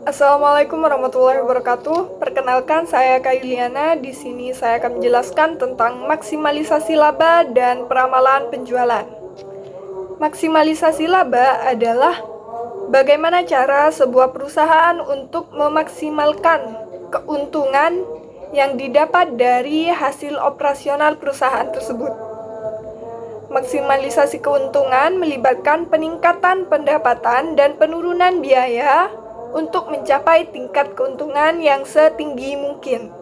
Assalamualaikum warahmatullahi wabarakatuh. Perkenalkan, saya Kayuliana. Di sini saya akan menjelaskan tentang maksimalisasi laba dan peramalan penjualan. Maksimalisasi laba adalah bagaimana cara sebuah perusahaan untuk memaksimalkan keuntungan yang didapat dari hasil operasional perusahaan tersebut. Maksimalisasi keuntungan melibatkan peningkatan pendapatan dan penurunan biaya untuk mencapai tingkat keuntungan yang setinggi mungkin.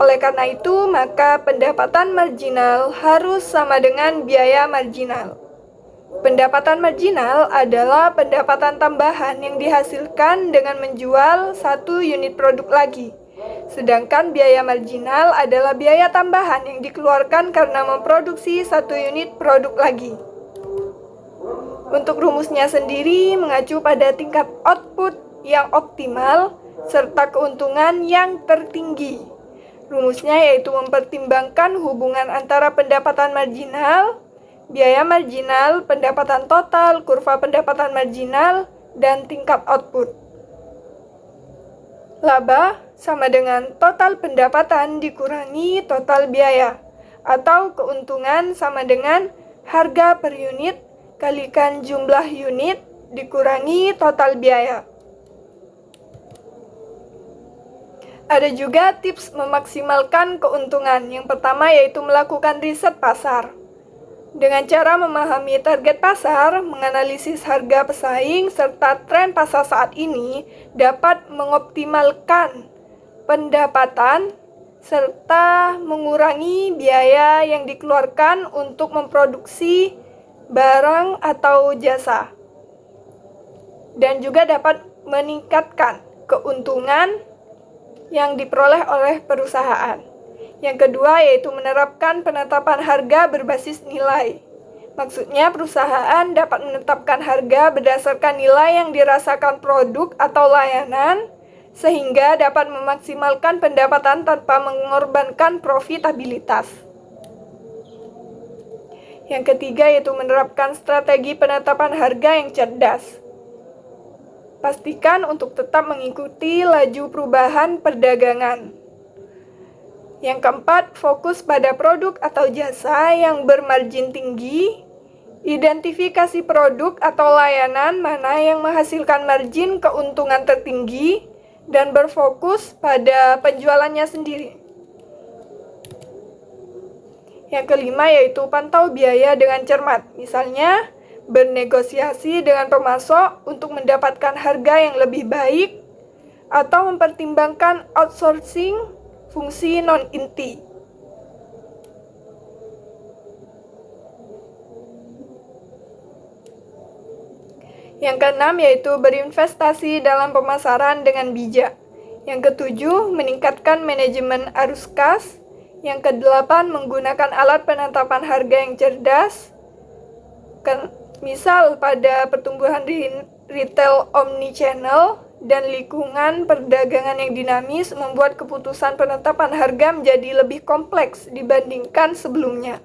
Oleh karena itu, maka pendapatan marginal harus sama dengan biaya marginal. Pendapatan marginal adalah pendapatan tambahan yang dihasilkan dengan menjual satu unit produk lagi. Sedangkan biaya marginal adalah biaya tambahan yang dikeluarkan karena memproduksi satu unit produk lagi. Untuk rumusnya sendiri mengacu pada tingkat output yang optimal serta keuntungan yang tertinggi. Rumusnya yaitu mempertimbangkan hubungan antara pendapatan marginal, biaya marginal, pendapatan total, kurva pendapatan marginal, dan tingkat output. Laba sama dengan total pendapatan dikurangi total biaya, atau keuntungan sama dengan harga per unit kalikan jumlah unit dikurangi total biaya. Ada juga tips memaksimalkan keuntungan. Yang pertama yaitu melakukan riset pasar. Dengan cara memahami target pasar, menganalisis harga pesaing, serta tren pasar saat ini dapat mengoptimalkan pendapatan serta mengurangi biaya yang dikeluarkan untuk memproduksi barang atau jasa. Dan juga dapat meningkatkan keuntungan yang diperoleh oleh perusahaan. Yang kedua yaitu menerapkan penetapan harga berbasis nilai. Maksudnya perusahaan dapat menetapkan harga berdasarkan nilai yang dirasakan produk atau layanan sehingga dapat memaksimalkan pendapatan tanpa mengorbankan profitabilitas. Yang ketiga yaitu menerapkan strategi penetapan harga yang cerdas. Pastikan untuk tetap mengikuti laju perubahan perdagangan. Yang keempat, fokus pada produk atau jasa yang bermargin tinggi. Identifikasi produk atau layanan mana yang menghasilkan margin keuntungan tertinggi dan berfokus pada penjualannya sendiri. Yang kelima yaitu pantau biaya dengan cermat. Misalnya, bernegosiasi dengan pemasok untuk mendapatkan harga yang lebih baik atau mempertimbangkan outsourcing fungsi non-inti. Yang keenam yaitu berinvestasi dalam pemasaran dengan bijak. Yang ketujuh, meningkatkan manajemen arus kas. Yang kedelapan, menggunakan alat penetapan harga yang cerdas. Misal pada pertumbuhan retail omnichannel dan lingkungan perdagangan yang dinamis membuat keputusan penetapan harga menjadi lebih kompleks dibandingkan sebelumnya.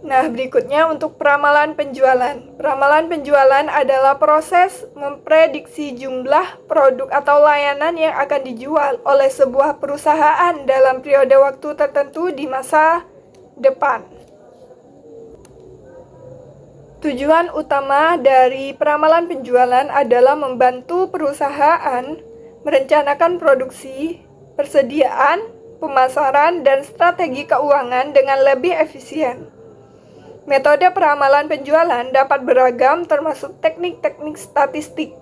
Nah, berikutnya untuk peramalan penjualan. Peramalan penjualan adalah proses memprediksi jumlah produk atau layanan yang akan dijual oleh sebuah perusahaan dalam periode waktu tertentu di masa depan. Tujuan utama dari peramalan penjualan adalah membantu perusahaan merencanakan produksi, persediaan, pemasaran, dan strategi keuangan dengan lebih efisien. Metode peramalan penjualan dapat beragam termasuk teknik-teknik statistik,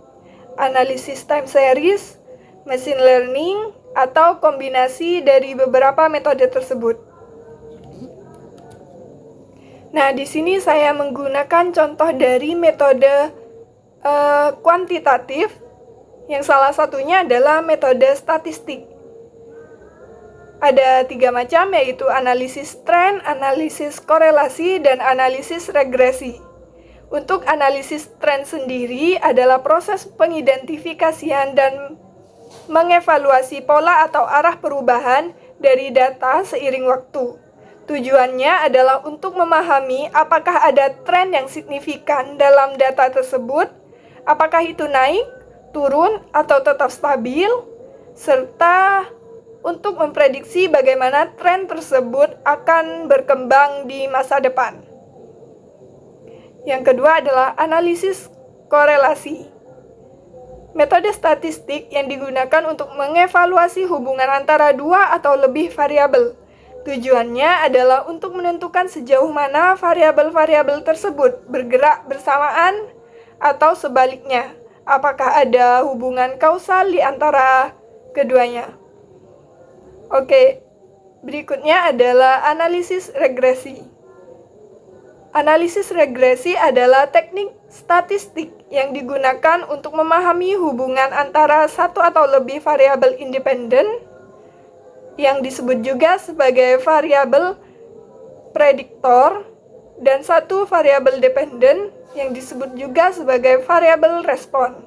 analisis time series, machine learning, atau kombinasi dari beberapa metode tersebut. Nah, di sini saya menggunakan contoh dari metode kuantitatif, yang salah satunya adalah metode statistik. Ada 3 macam, yaitu analisis tren, analisis korelasi, dan analisis regresi. Untuk analisis tren sendiri adalah proses pengidentifikasian dan mengevaluasi pola atau arah perubahan dari data seiring waktu. Tujuannya adalah untuk memahami apakah ada tren yang signifikan dalam data tersebut, apakah itu naik, turun, atau tetap stabil, serta untuk memprediksi bagaimana tren tersebut akan berkembang di masa depan. Yang kedua adalah analisis korelasi. Metode statistik yang digunakan untuk mengevaluasi hubungan antara dua atau lebih variabel. Tujuannya adalah untuk menentukan sejauh mana variabel-variabel tersebut bergerak bersamaan atau sebaliknya. Apakah ada hubungan kausal di antara keduanya? Oke, berikutnya adalah analisis regresi. Analisis regresi adalah teknik statistik yang digunakan untuk memahami hubungan antara satu atau lebih variabel independen yang disebut juga sebagai variabel prediktor dan satu variabel dependen yang disebut juga sebagai variabel respon.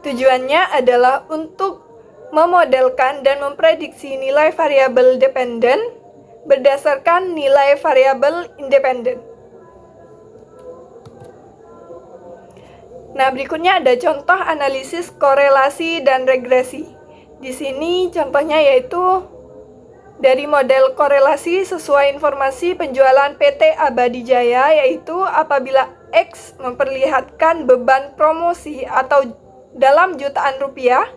Tujuannya adalah untuk memodelkan dan memprediksi nilai variabel dependen berdasarkan nilai variabel independen. Nah, berikutnya ada contoh analisis korelasi dan regresi. Di sini contohnya yaitu dari model korelasi sesuai informasi penjualan PT Abadi Jaya, yaitu apabila X memperlihatkan beban promosi atau dalam jutaan rupiah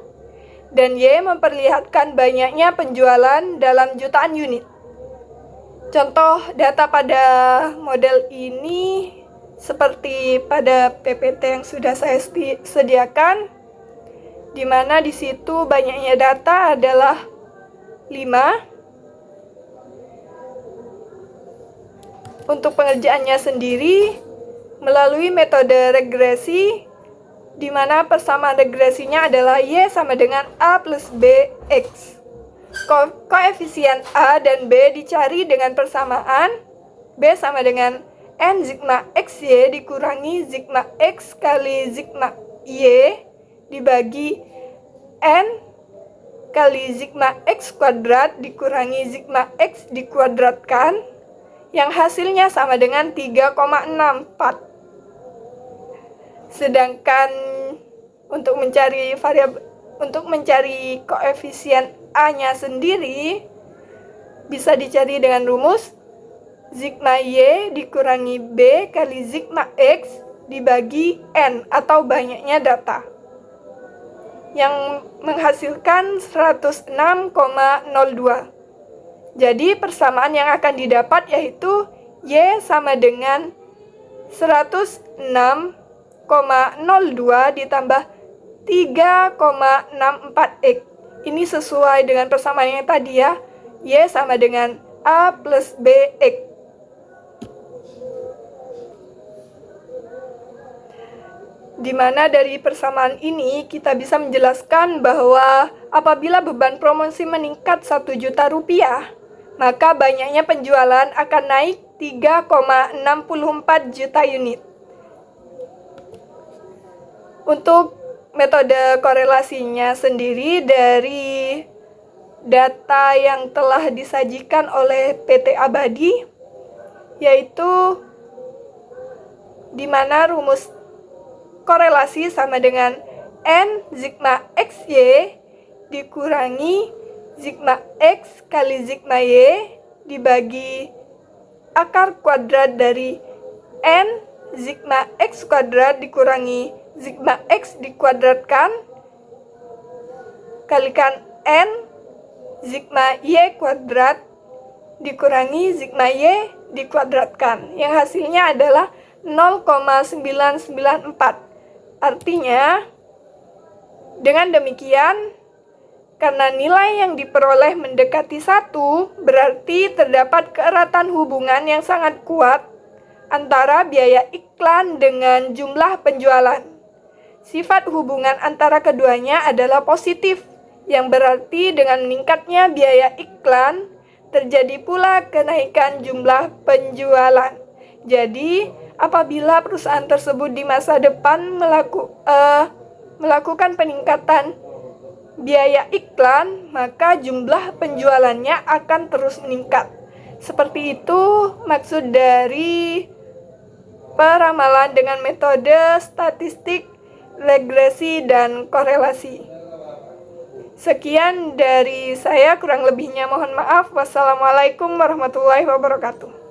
dan Y memperlihatkan banyaknya penjualan dalam jutaan unit. Contoh data pada model ini seperti pada PPT yang sudah saya sediakan, di mana di situ banyaknya data adalah 5. Untuk pengerjaannya sendiri melalui metode regresi, di mana persamaan regresinya adalah Y sama dengan A plus BX. Koefisien A dan B dicari dengan persamaan B sama dengan N sigma XY dikurangi sigma X kali sigma Y dibagi N kali sigma X kuadrat dikurangi sigma X dikuadratkan, yang hasilnya sama dengan 3,64. Sedangkan untuk mencari koefisien A-nya sendiri bisa dicari dengan rumus sigma Y dikurangi B kali sigma X dibagi N atau banyaknya data, yang menghasilkan 106,02. Jadi persamaan yang akan didapat yaitu Y sama dengan 106,02 ditambah 3,64X. Ini sesuai dengan persamaan yang tadi ya, Y sama dengan A plus BX. Di mana dari persamaan ini kita bisa menjelaskan bahwa apabila beban promosi meningkat 1 juta rupiah, maka banyaknya penjualan akan naik 3,64 juta unit. Untuk metode korelasinya sendiri dari data yang telah disajikan oleh PT Abadi, yaitu di mana rumus korelasi sama dengan N sigma XY dikurangi sigma X kali sigma Y dibagi akar kuadrat dari N sigma X kuadrat dikurangi sigma X dikuadratkan kalikan N sigma Y kuadrat dikurangi sigma Y dikuadratkan, yang hasilnya adalah 0,994. Artinya, dengan demikian, karena nilai yang diperoleh mendekati 1, berarti terdapat keeratan hubungan yang sangat kuat antara biaya iklan dengan jumlah penjualan. Sifat hubungan antara keduanya adalah positif, yang berarti dengan meningkatnya biaya iklan, terjadi pula kenaikan jumlah penjualan. Jadi, apabila perusahaan tersebut di masa depan melakukan peningkatan biaya iklan, maka jumlah penjualannya akan terus meningkat. Seperti itu maksud dari peramalan dengan metode statistik, regresi, dan korelasi. Sekian dari saya, kurang lebihnya mohon maaf. Wassalamualaikum warahmatullahi wabarakatuh.